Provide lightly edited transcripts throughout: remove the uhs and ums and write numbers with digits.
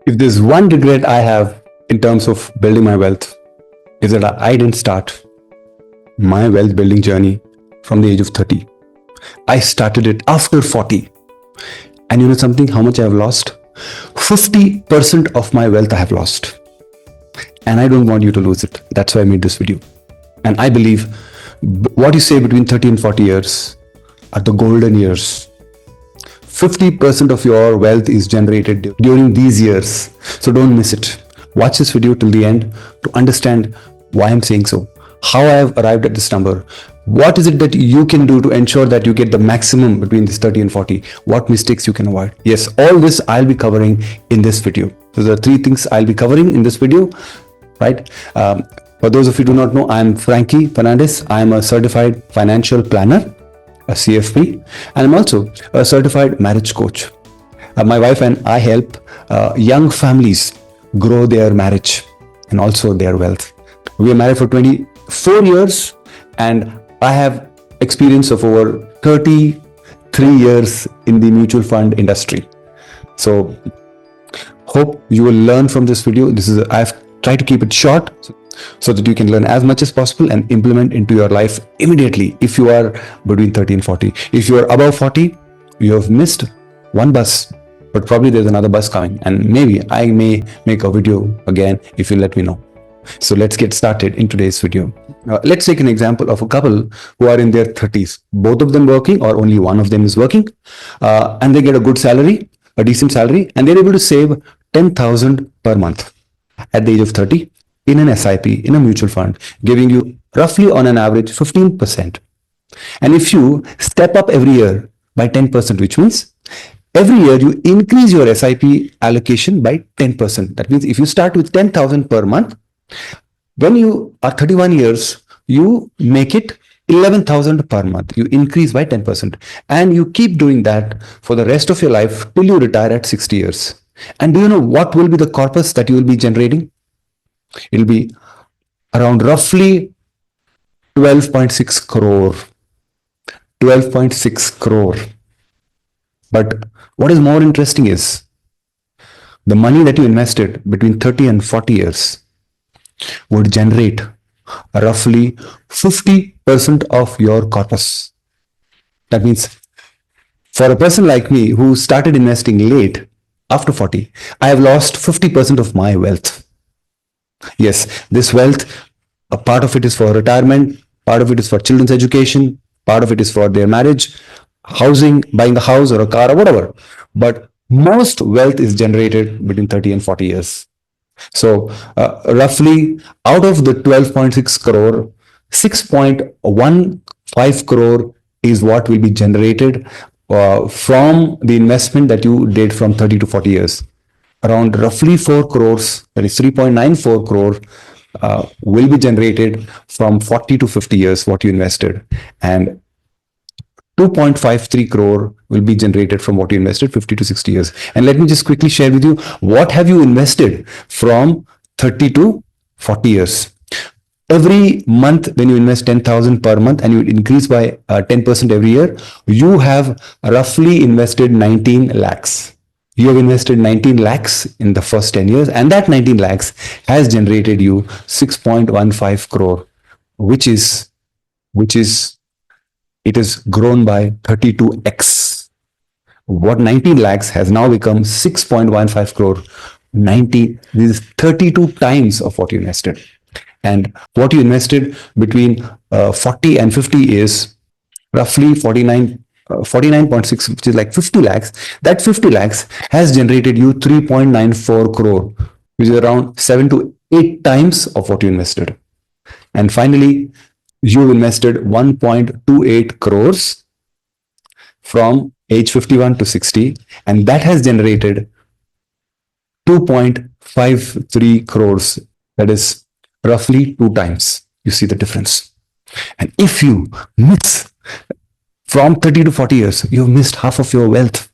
If there's one regret I have in terms of building my wealth, is that I didn't start my wealth building journey from the age of 30. I started it after 40. And you know something, how much I have lost? 50% of my wealth I have lost. And I don't want you to lose it. That's why I made this video. And I believe what you say between 30 and 40 years are the golden years. 50% of your wealth is generated during these years. So don't miss it. Watch this video till the end to understand why I'm saying so, how I have arrived at this number. What is it that you can do to ensure that you get the maximum between this 30 and 40? What mistakes you can avoid? Yes, all this I'll be covering in this video. So there are 3 things I'll be covering in this video, right? For those of you who do not know, I'm Franky Fernandes. I'm a certified financial planner, a CFP, and I'm also a certified marriage coach. My wife and I help young families grow their marriage and also their wealth. We are married for 24 years and I have experience of over 33 years in the mutual fund industry. So hope you will learn from this video. I've tried to keep it short so that you can learn as much as possible and implement into your life immediately if you are between 30 and 40. If you are above 40, you have missed one bus, but probably there's another bus coming, and maybe I may make a video again if you let me know. So let's get started in today's video. Let's take an example of a couple who are in their 30s, both of them working or only one of them is working, and they get a good salary, a decent salary, and they're able to save 10,000 per month at the age of 30 in an SIP, in a mutual fund, giving you roughly on an average 15%. And if you step up every year by 10%, which means every year you increase your SIP allocation by 10%. That means if you start with 10,000 per month, when you are 31 years, you make it 11,000 per month. You increase by 10%. And you keep doing that for the rest of your life till you retire at 60 years. And do you know what will be the corpus that you will be generating? It will be around roughly 12.6 crore. 12.6 crore. But what is more interesting is the money that you invested between 30 and 40 years would generate roughly 50% of your corpus. That means for a person like me who started investing late, after 40, I have lost 50% of my wealth. Yes, this wealth, a part of it is for retirement, part of it is for children's education, part of it is for their marriage, housing, buying a house or a car or whatever. But most wealth is generated between 30 and 40 years. So roughly out of the 12.6 crore, 6.15 crore is what will be generated from the investment that you did from 30 to 40 years. Around roughly 4 crores, that is 3.94 crore, will be generated from 40 to 50 years, what you invested. And 2.53 crore will be generated from what you invested 50 to 60 years. And let me just quickly share with you, what have you invested from 30 to 40 years? Every month when you invest 10,000 per month and you increase by 10% every year, you have roughly invested 19 lakhs. You have invested 19 lakhs in the first 10 years, and that 19 lakhs has generated you 6.15 crore, which is it is grown by 32x. What 19 lakhs has now become 6.15 crore. 90, this is 32 times of what you invested. And what you invested between 40 and 50 is roughly 49.6, which is like 50 lakhs. That 50 lakhs has generated you 3.94 crore, which is around 7 to 8 times of what you invested. And finally, you invested 1.28 crores from age 51 to 60, and that has generated 2.53 crores. That is roughly 2 times. You see the difference. And if you miss from 30 to 40 years, you've missed half of your wealth.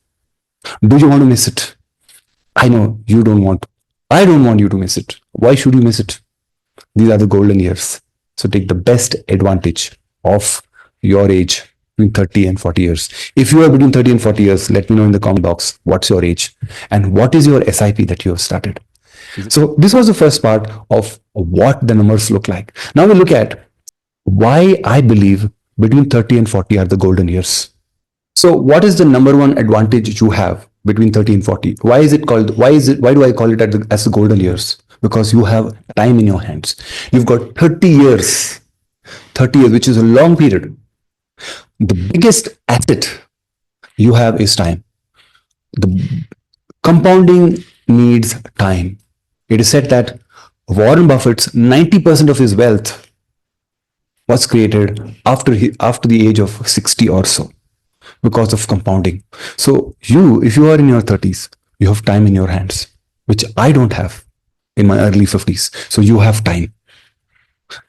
Do you want to miss it? I know you don't want. I don't want you to miss it. Why should you miss it? These are the golden years. So take the best advantage of your age between 30 and 40 years? If you are between 30 and 40 years, let me know in the comment box what's your age and what is your SIP that you have started. So this was the first part of what the numbers look like. Now we look at why I believe between 30 and 40 are the golden years. So what is the number one advantage you have between 30 and 40? Why do I call it as the golden years? Because you have time in your hands. You've got 30 years, 30 years, which is a long period. The biggest asset you have is time. The compounding needs time. It is said that Warren Buffett's 90% of his wealth was created after the age of 60 or so because of compounding. So if you are in your 30s, you have time in your hands, which I don't have in my early 50s. So you have time.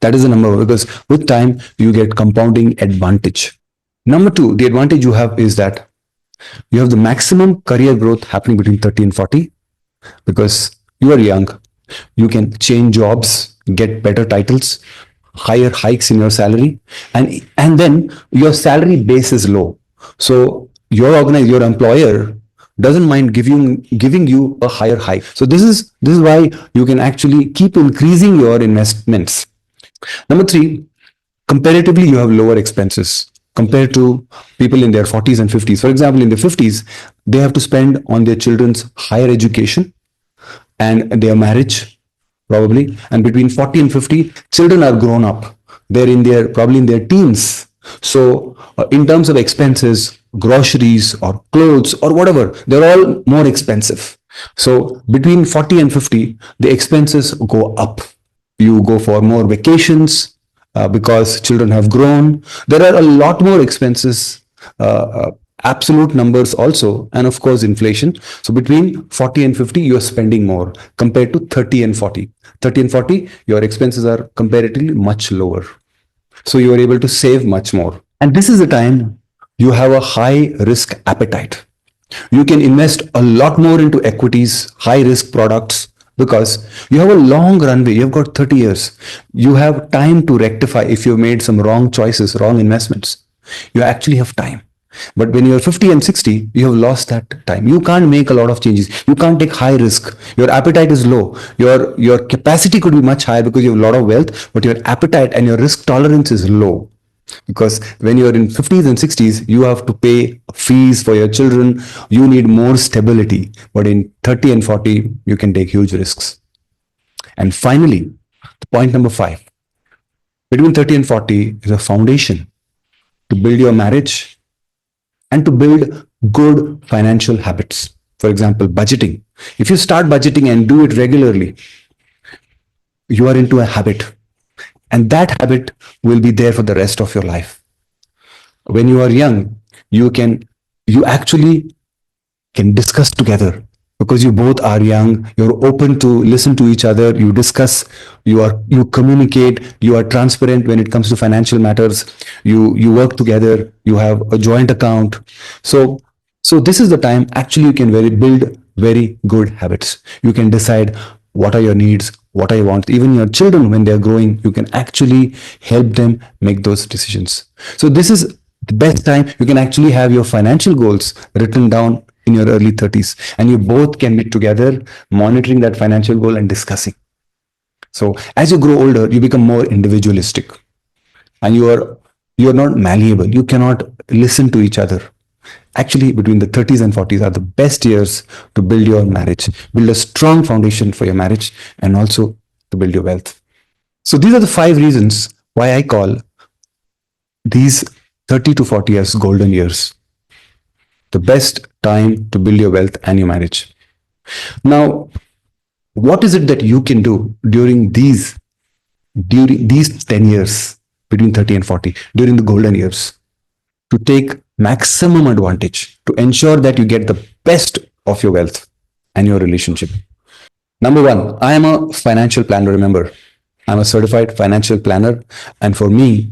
That is the number one, because with time, you get compounding advantage. Number two, the advantage you have is that you have the maximum career growth happening between 30 and 40 because you are young. You can change jobs, get better titles, higher hikes in your salary, and then your salary base is low. So your employer doesn't mind giving you a higher hike. So this is why you can actually keep increasing your investments. Number three, comparatively, you have lower expenses compared to people in their 40s and 50s. For example, in the 50s, they have to spend on their children's higher education and their marriage, probably. And between 40 and 50, children are grown up. They're probably in their teens. So in terms of expenses, groceries or clothes or whatever, they're all more expensive. So between 40 and 50, the expenses go up. You go for more vacations because children have grown. There are a lot more expenses, absolute numbers also, and of course inflation. So between 40 and 50, you're spending more compared to 30 and 40. 30 and 40, your expenses are comparatively much lower. So you are able to save much more. And this is the time you have a high risk appetite. You can invest a lot more into equities, high risk products, because you have a long runway. You've got 30 years. You have time to rectify if you've made some wrong choices, wrong investments. You actually have time. But when you're 50 and 60, you have lost that time. You can't make a lot of changes. You can't take high risk. Your appetite is low. Your capacity could be much higher because you have a lot of wealth, but your appetite and your risk tolerance is low. Because when you're in 50s and 60s, you have to pay fees for your children. You need more stability. But in 30 and 40, you can take huge risks. And finally, point number 5. Between 30 and 40 is a foundation to build your marriage and to build good financial habits. For example, budgeting. If you start budgeting and do it regularly, you are into a habit. And that habit will be there for the rest of your life. When you are young, you actually can discuss together because you both are young. You're open to listen to each other. You discuss, you communicate, you are transparent when it comes to financial matters. You work together. You have a joint account. So this is the time actually you can build very good habits. You can decide what are your needs, what I want. Even your children, when they're growing, you can actually help them make those decisions. So this is the best time you can actually have your financial goals written down in your early 30s, and you both can be together monitoring that financial goal and discussing. So as you grow older, you become more individualistic and you're not malleable. You cannot listen to each other. Actually, between the 30s and 40s are the best years to build your marriage, build a strong foundation for your marriage, and also to build your wealth. So these are the 5 reasons why I call these 30 to 40 years golden years, the best time to build your wealth and your marriage. Now, what is it that you can do during these 10 years between 30 and 40, during the golden years, to take maximum advantage, to ensure that you get the best of your wealth and your relationship? Number 1, I am a financial planner. Remember, I'm a certified financial planner. And for me,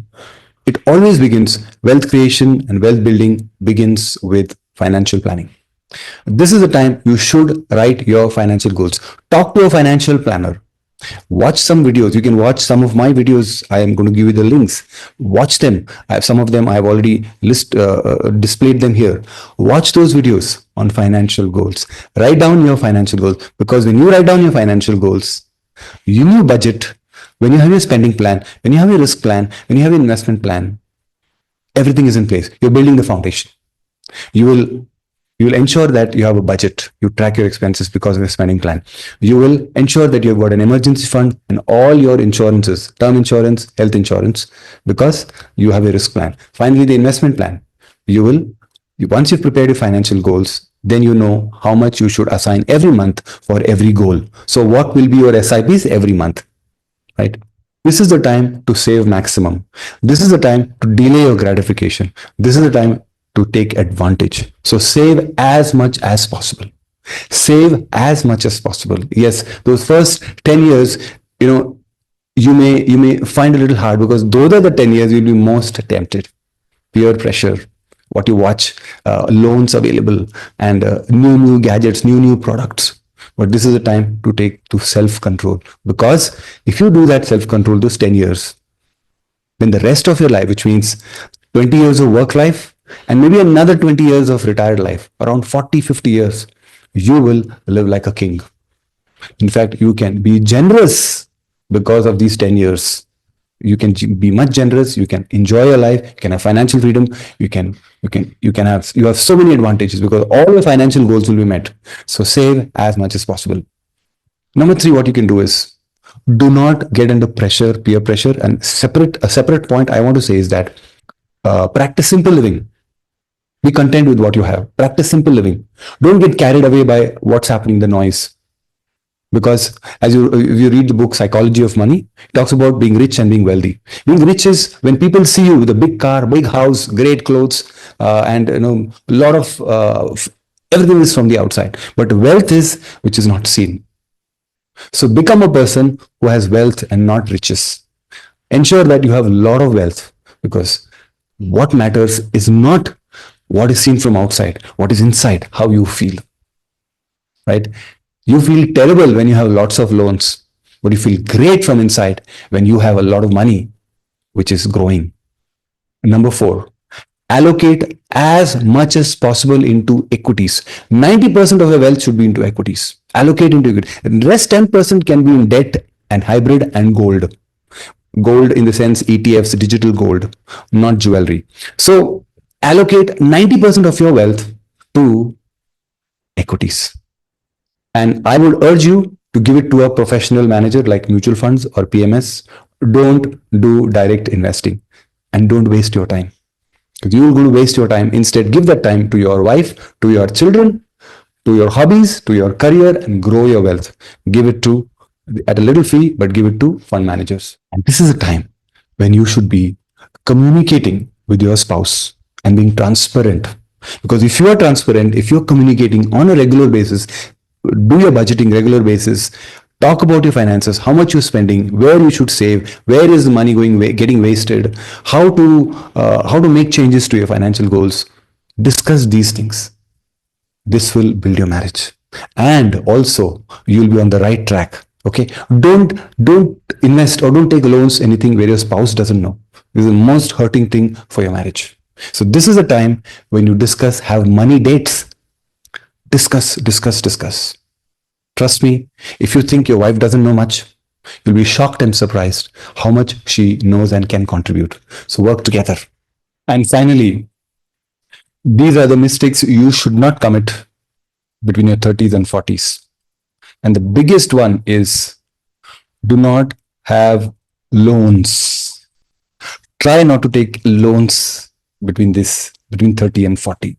it always begins, wealth creation and wealth building begins with financial planning. This is the time you should write your financial goals. Talk to a financial planner. Watch some videos. You can watch some of my videos. I am going to give you the links. Watch them. I have some of them. I've already displayed them here. Watch those videos on financial goals. Write down your financial goals, because when you write down your financial goals, you know budget. When you have your spending plan, when you have your risk plan, when you have your investment plan, everything is in place. You're building the foundation. You will you will ensure that you have a budget. You track your expenses because of your spending plan. You will ensure that you've got an emergency fund and all your insurances, term insurance, health insurance, because you have a risk plan. Finally, the investment plan. Once you've prepared your financial goals, then you know how much you should assign every month for every goal. So what will be your SIPs every month, right? This is the time to save maximum. This is the time to delay your gratification. This is the time to take advantage. So save as much as possible. Save as much as possible. Yes, those first 10 years, you may find a little hard, because those are the 10 years you'll be most tempted. Peer pressure, what you watch, loans available, and new gadgets, new products. But this is the time to take to self-control, because if you do that self-control those 10 years, then the rest of your life, which means 20 years of work life and maybe another 20 years of retired life, around 40, 50 years, you will live like a king. In fact, you can be generous because of these 10 years. You can be much generous. You can enjoy your life. You can have financial freedom. You have so many advantages, because all your financial goals will be met. So save as much as possible. Number 3, what you can do is, do not get under pressure, peer pressure. And a separate point I want to say is that practice simple living. Be content with what you have. Practice simple living. Don't get carried away by what's happening, the noise. Because if you read the book Psychology of Money, it talks about being rich and being wealthy. Being rich is when people see you with a big car, big house, great clothes, and a lot of everything is from the outside. But wealth is which is not seen. So become a person who has wealth and not riches. Ensure that you have a lot of wealth, because what matters is not what is seen from outside, what is inside, how you feel. Right? You feel terrible when you have lots of loans, but you feel great from inside when you have a lot of money, which is growing. Number 4, allocate as much as possible into equities. 90% of your wealth should be into equities. Allocate into equity. The rest 10% can be in debt and hybrid and gold. Gold in the sense ETFs, digital gold, not jewelry. So allocate 90% of your wealth to equities. And I would urge you to give it to a professional manager like mutual funds or PMS. Don't do direct investing, and don't waste your time. You're going to waste your time. Instead, give that time to your wife, to your children, to your hobbies, to your career, and grow your wealth. Give it to, at a little fee, but give it to fund managers. And this is a time when you should be communicating with your spouse and being transparent. Because if you are transparent, if you're communicating on a regular basis, do your budgeting regular basis, talk about your finances, how much you're spending, where you should save, where is the money getting wasted, how to make changes to your financial goals. Discuss these things. This will build your marriage, and also you'll be on the right track. Okay, don't invest or don't take loans anything where your spouse doesn't know. This is the most hurting thing for your marriage. So this is the time when you have money dates. Discuss. Trust me, if you think your wife doesn't know much, you'll be shocked and surprised how much she knows and can contribute. So work together. And finally, these are the mistakes you should not commit between your 30s and 40s. And the biggest one is, do not have loans. Try not to take loans between 30 and 40.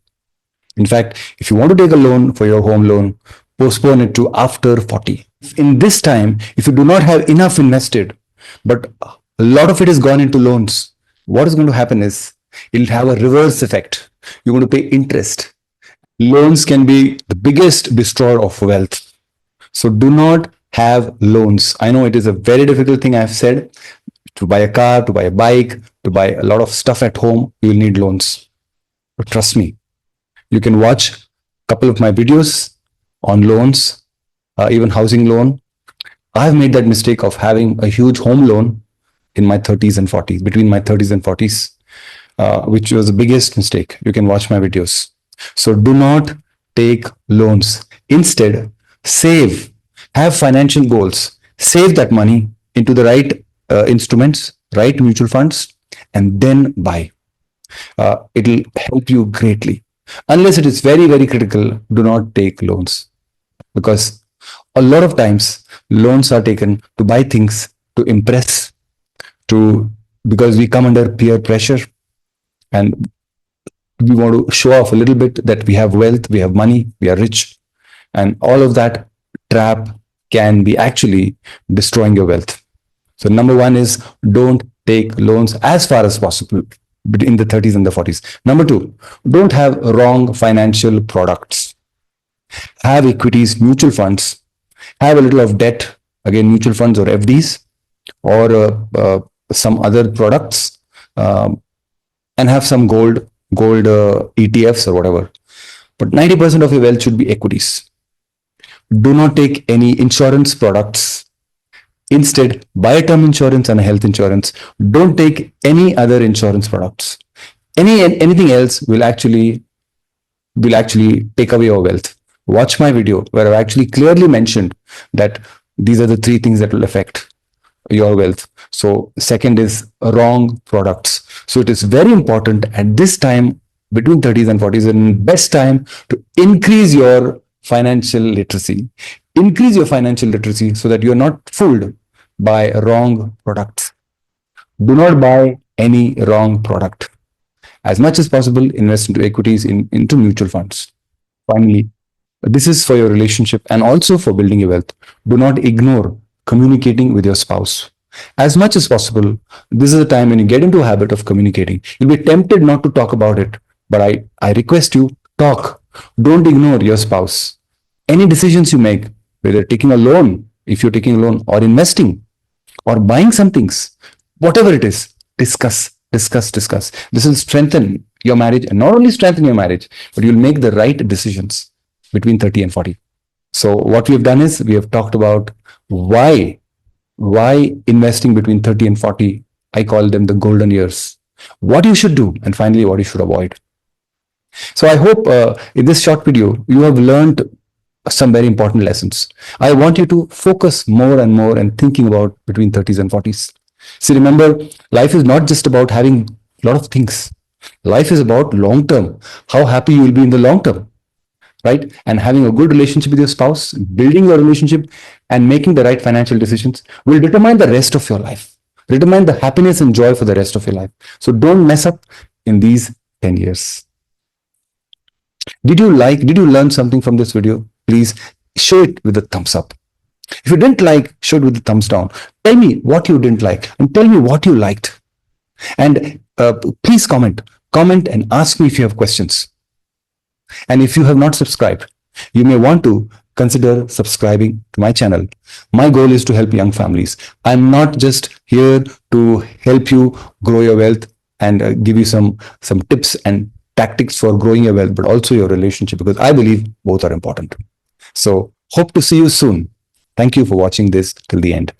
In fact, if you want to take a loan for your home loan, postpone it to after 40. In this time, if you do not have enough invested, but a lot of it is gone into loans, what is going to happen is, it'll have a reverse effect. You're going to pay interest. Loans can be the biggest destroyer of wealth. So do not have loans. I know it is a very difficult thing I've said. To buy a car, to buy a bike, to buy a lot of stuff at home, you will need loans. But trust me, you can watch a couple of my videos on loans, even housing loan. I've made that mistake of having a huge home loan in my 30s and 40s, between my 30s and 40s, which was the biggest mistake. You can watch my videos. So do not take loans. Instead, save, have financial goals, save that money into the right instruments, right mutual funds, and then buy. It'll help you greatly. Unless it is very, very critical, do not take loans, because a lot of times loans are taken to buy things, to impress, to because we come under peer pressure, and we want to show off a little bit that we have wealth, we have money, we are rich, and all of that trap can be actually destroying your wealth. So number one is, don't take loans as far as possible between the 30s and the 40s. Number two, don't have wrong financial products. Have equities, mutual funds, have a little of debt, again, mutual funds or FDs, or some other products, and have some gold ETFs or whatever. But 90% of your wealth should be equities. Do not take any insurance products. Instead, buy a term insurance and a health insurance. Don't take any other insurance products. Anything else will actually take away your wealth. Watch my video where I've actually clearly mentioned that these are the three things that will affect your wealth. So second is wrong products. So it is very important at this time between 30s and 40s, and best time to increase your financial literacy. Increase your financial literacy so that you're not fooled by wrong products. Do not buy any wrong product. As much as possible, invest into equities, into mutual funds. Finally, this is for your relationship and also for building your wealth. Do not ignore communicating with your spouse. As much as possible, this is a time when you get into a habit of communicating. You'll be tempted not to talk about it, but I request you, talk. Don't ignore your spouse. Any decisions you make, whether taking a loan, if you're taking a loan, or investing, or buying some things, whatever it is, discuss. This will strengthen your marriage, and not only strengthen your marriage, but you'll make the right decisions between 30 and 40. So what we have done is we have talked about why investing between 30 and 40, I call them the golden years, what you should do, and finally what you should avoid. So I hope in this short video, you have learned some very important lessons. I want you to focus more and more and thinking about between 30s and 40s. See, remember, life is not just about having a lot of things. Life is about long term, how happy you will be in the long term, right? And having a good relationship with your spouse, building your relationship and making the right financial decisions will determine the rest of your life, determine the happiness and joy for the rest of your life. So don't mess up in these 10 years. Did you learn something from this video? Please show it with a thumbs up. If you didn't like, show it with a thumbs down. Tell me what you didn't like and tell me what you liked. And please comment and ask me if you have questions. And if you have not subscribed, you may want to consider subscribing to my channel. My goal is to help young families. I'm not just here to help you grow your wealth and give you some tips and tactics for growing your wealth, but also your relationship, because I believe both are important. So hope to see you soon. Thank you for watching this till the end.